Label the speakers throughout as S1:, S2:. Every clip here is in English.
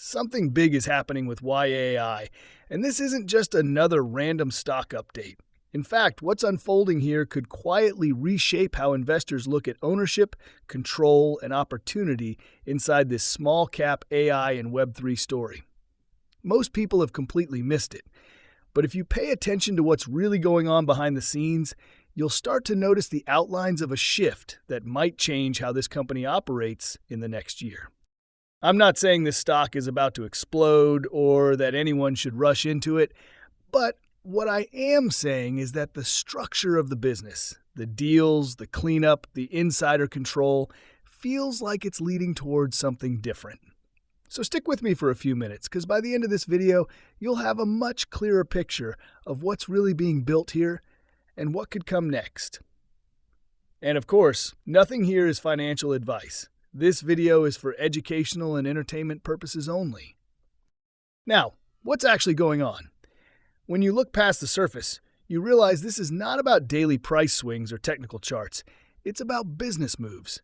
S1: Something big is happening with YYAI, and this isn't just another random stock update. In fact, what's unfolding here could quietly reshape how investors look at ownership, control, and opportunity inside this small-cap AI and Web3 story. Most people have completely missed it, but if you pay attention to what's really going on behind the scenes, you'll start to notice the outlines of a shift that might change how this company operates in the next year. I'm not saying this stock is about to explode or that anyone should rush into it, but what I am saying is that the structure of the business, the deals, the cleanup, the insider control, feels like it's leading towards something different. So stick with me for a few minutes, because by the end of this video, you'll have a much clearer picture of what's really being built here and what could come next. And of course, nothing here is financial advice. This video is for educational and entertainment purposes only. Now, what's actually going on? When you look past the surface, you realize this is not about daily price swings or technical charts. It's about business moves.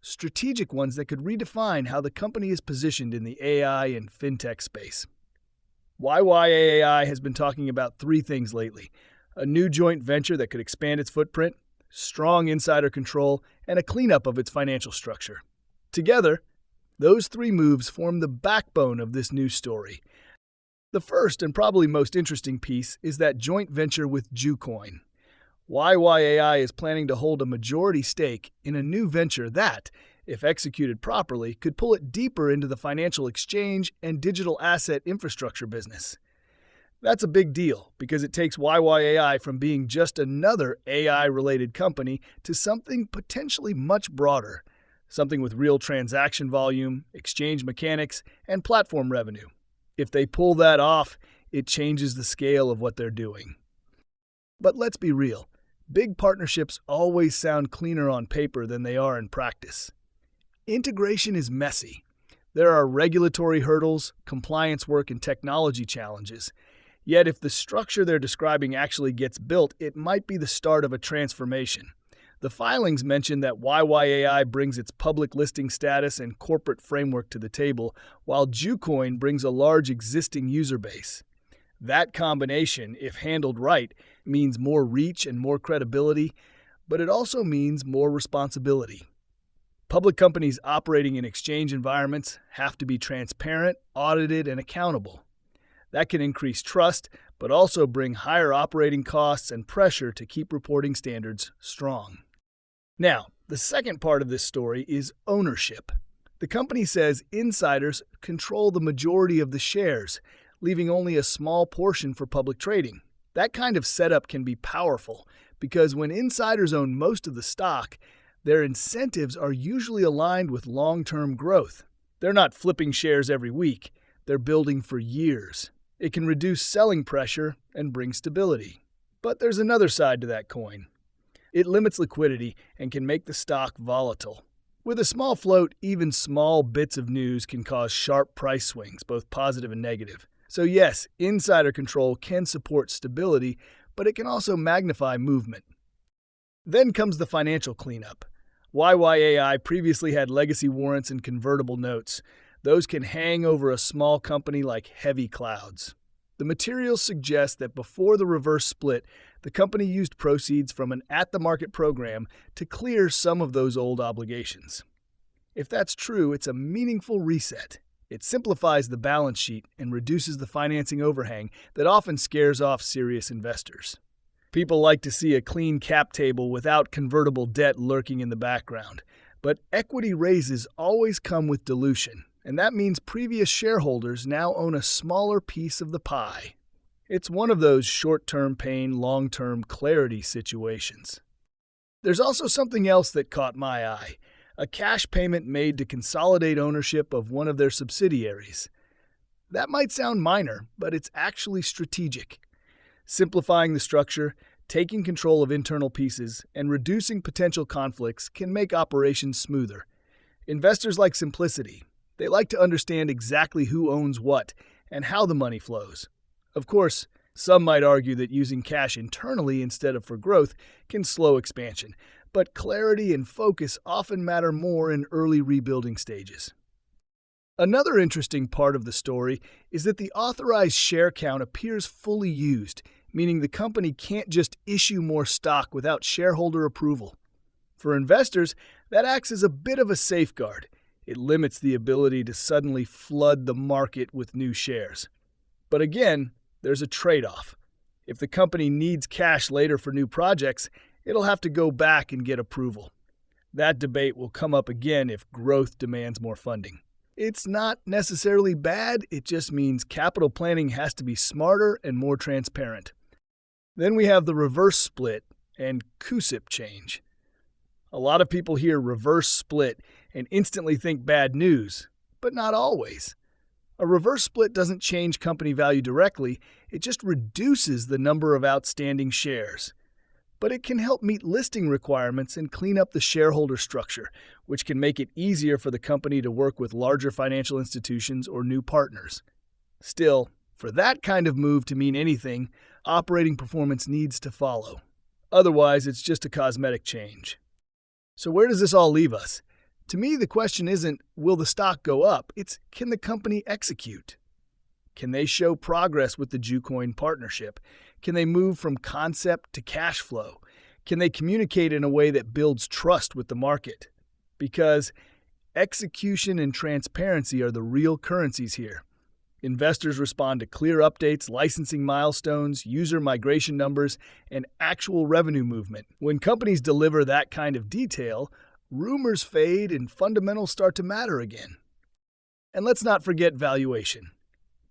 S1: Strategic ones that could redefine how the company is positioned in the AI and fintech space. YYAI has been talking about three things lately: a new joint venture that could expand its footprint, strong insider control, and a cleanup of its financial structure. Together, those three moves form the backbone of this news story. The first and probably most interesting piece is that joint venture with Jucoin. YYAI is planning to hold a majority stake in a new venture that, if executed properly, could pull it deeper into the financial exchange and digital asset infrastructure business. That's a big deal because it takes YYAI from being just another AI-related company to something potentially much broader, something with real transaction volume, exchange mechanics, and platform revenue. If they pull that off, it changes the scale of what they're doing. But let's be real. Big partnerships always sound cleaner on paper than they are in practice. Integration is messy. There are regulatory hurdles, compliance work, and technology challenges. Yet if the structure they're describing actually gets built, it might be the start of a transformation. The filings mention that YYAI brings its public listing status and corporate framework to the table, while Jucoin brings a large existing user base. That combination, if handled right, means more reach and more credibility, but it also means more responsibility. Public companies operating in exchange environments have to be transparent, audited, and accountable. That can increase trust, but also bring higher operating costs and pressure to keep reporting standards strong. Now, the second part of this story is ownership. The company says insiders control the majority of the shares, leaving only a small portion for public trading. That kind of setup can be powerful because when insiders own most of the stock, their incentives are usually aligned with long-term growth. They're not flipping shares every week, they're building for years. It can reduce selling pressure and bring stability. But there's another side to that coin. It limits liquidity and can make the stock volatile. With a small float, even small bits of news can cause sharp price swings, both positive and negative. So yes, insider control can support stability, but it can also magnify movement. Then comes the financial cleanup. YYAI previously had legacy warrants and convertible notes. Those can hang over a small company like heavy clouds. The materials suggest that before the reverse split, the company used proceeds from an at-the-market program to clear some of those old obligations. If that's true, it's a meaningful reset. It simplifies the balance sheet and reduces the financing overhang that often scares off serious investors. People like to see a clean cap table without convertible debt lurking in the background. But equity raises always come with dilution, and that means previous shareholders now own a smaller piece of the pie. It's one of those short-term pain, long-term clarity situations. There's also something else that caught my eye. A cash payment made to consolidate ownership of one of their subsidiaries. That might sound minor, but it's actually strategic. Simplifying the structure, taking control of internal pieces, and reducing potential conflicts can make operations smoother. Investors like simplicity. They like to understand exactly who owns what and how the money flows. Of course, some might argue that using cash internally instead of for growth can slow expansion, but clarity and focus often matter more in early rebuilding stages. Another interesting part of the story is that the authorized share count appears fully used, meaning the company can't just issue more stock without shareholder approval. For investors, that acts as a bit of a safeguard. It limits the ability to suddenly flood the market with new shares. But again, there's a trade-off. If the company needs cash later for new projects, it'll have to go back and get approval. That debate will come up again if growth demands more funding. It's not necessarily bad, it just means capital planning has to be smarter and more transparent. Then we have the reverse split and CUSIP change. A lot of people hear reverse split and instantly think bad news, but not always. A reverse split doesn't change company value directly, it just reduces the number of outstanding shares. But it can help meet listing requirements and clean up the shareholder structure, which can make it easier for the company to work with larger financial institutions or new partners. Still, for that kind of move to mean anything, operating performance needs to follow. Otherwise, it's just a cosmetic change. So where does this all leave us? To me, the question isn't, will the stock go up? It's, can the company execute? Can they show progress with the Jucoin partnership? Can they move from concept to cash flow? Can they communicate in a way that builds trust with the market? Because execution and transparency are the real currencies here. Investors respond to clear updates, licensing milestones, user migration numbers, and actual revenue movement. When companies deliver that kind of detail, rumors fade and fundamentals start to matter again. And let's not forget valuation.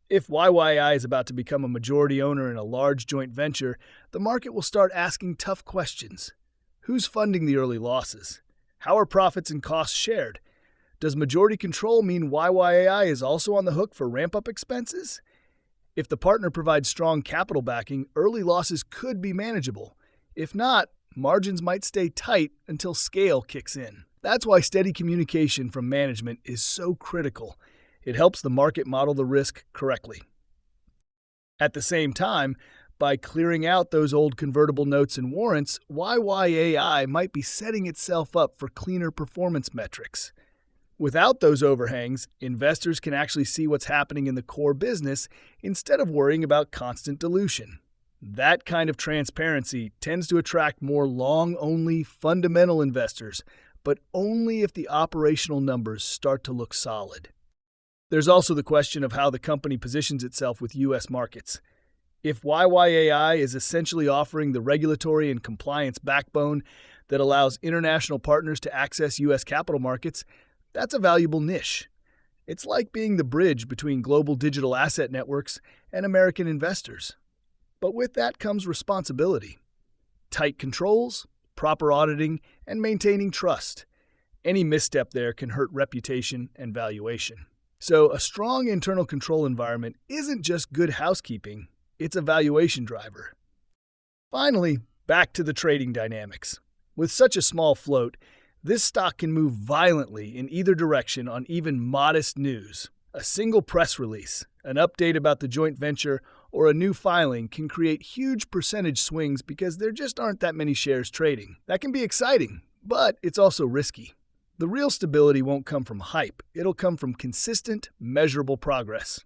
S1: If YYAI is about to become a majority owner in a large joint venture, the market will start asking tough questions. Who's funding the early losses? How are profits and costs shared? Does majority control mean YYAI is also on the hook for ramp-up expenses? If the partner provides strong capital backing, early losses could be manageable. If not, margins might stay tight until scale kicks in. That's why steady communication from management is so critical. It helps the market model the risk correctly. At the same time, by clearing out those old convertible notes and warrants, YYAI might be setting itself up for cleaner performance metrics. Without those overhangs, investors can actually see what's happening in the core business instead of worrying about constant dilution. That kind of transparency tends to attract more long-only fundamental investors, but only if the operational numbers start to look solid. There's also the question of how the company positions itself with U.S. markets. If YYAI is essentially offering the regulatory and compliance backbone that allows international partners to access U.S. capital markets, that's a valuable niche. It's like being the bridge between global digital asset networks and American investors. But with that comes responsibility. Tight controls, proper auditing, and maintaining trust. Any misstep there can hurt reputation and valuation. So a strong internal control environment isn't just good housekeeping, it's a valuation driver. Finally, back to the trading dynamics. With such a small float, this stock can move violently in either direction on even modest news. A single press release, an update about the joint venture, or a new filing can create huge percentage swings because there just aren't that many shares trading. That can be exciting, but it's also risky. The real stability won't come from hype. It'll come from consistent, measurable progress.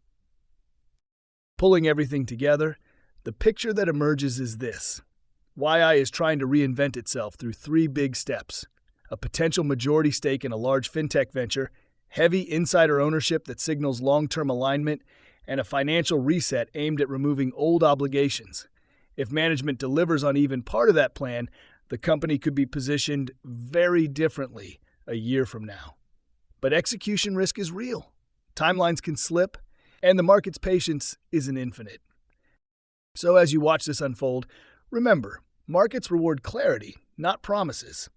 S1: Pulling everything together, the picture that emerges is this. YI is trying to reinvent itself through three big steps. A potential majority stake in a large fintech venture, heavy insider ownership that signals long-term alignment, and a financial reset aimed at removing old obligations. If management delivers on even part of that plan, the company could be positioned very differently a year from now. But execution risk is real. Timelines can slip, and the market's patience isn't infinite. So as you watch this unfold, remember, markets reward clarity, not promises.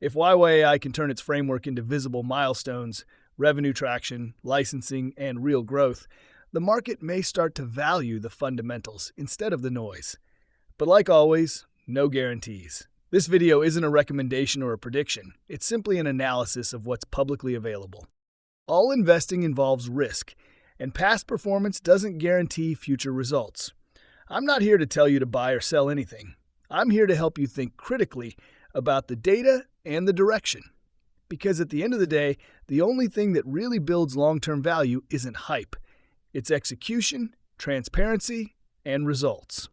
S1: If YYAI can turn its framework into visible milestones, revenue traction, licensing, and real growth, the market may start to value the fundamentals instead of the noise. But like always, no guarantees. This video isn't a recommendation or a prediction. It's simply an analysis of what's publicly available. All investing involves risk, and past performance doesn't guarantee future results. I'm not here to tell you to buy or sell anything. I'm here to help you think critically about the data and the direction. Because at the end of the day, the only thing that really builds long-term value isn't hype. It's execution, transparency, and results.